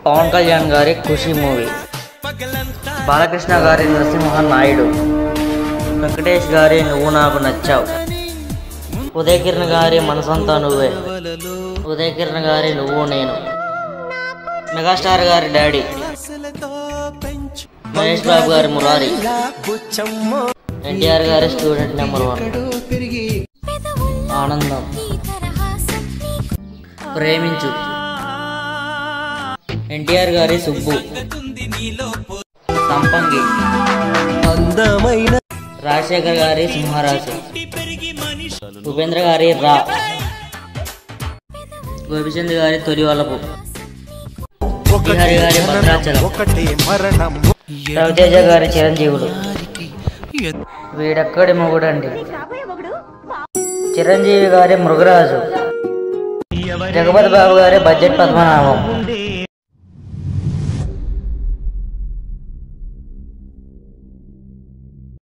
పవన్ కళ్యాణ్ గారి ఖుషి మూవీ, బాలకృష్ణ గారి నరసింహ నాయుడు, వెంకటేష్ గారి నువ్వు నాకు నచ్చావు, ఉదయ్ కిరణ్ గారి మనసంతా నువ్వే, ఉదయ్ కిరణ్ గారి నువ్వు నేను, మెగాస్టార్ గారి డాడీ, మహేష్ బాబు గారి మురారి, ఎన్టీఆర్ గారి స్టూడెంట్ నెంబర్ 1, ఆనందం, ప్రేమించు, ఎన్టీఆర్ గారి సుబ్బు, సంపంగి, రాజశేఖర్ గారి సింహరాజు, ఉపేంద్ర గారి రా, గోపిచంద్ గారి తొలివలపు, హరి గారి భద్రాచలం, రవితేజ గారి చిరంజీవుడు, వీడెక్కడి మొగుడండి, చిరంజీవి గారి మృగరాజు, జగపతి బాబు గారి బడ్జెట్ పద్మనాభం,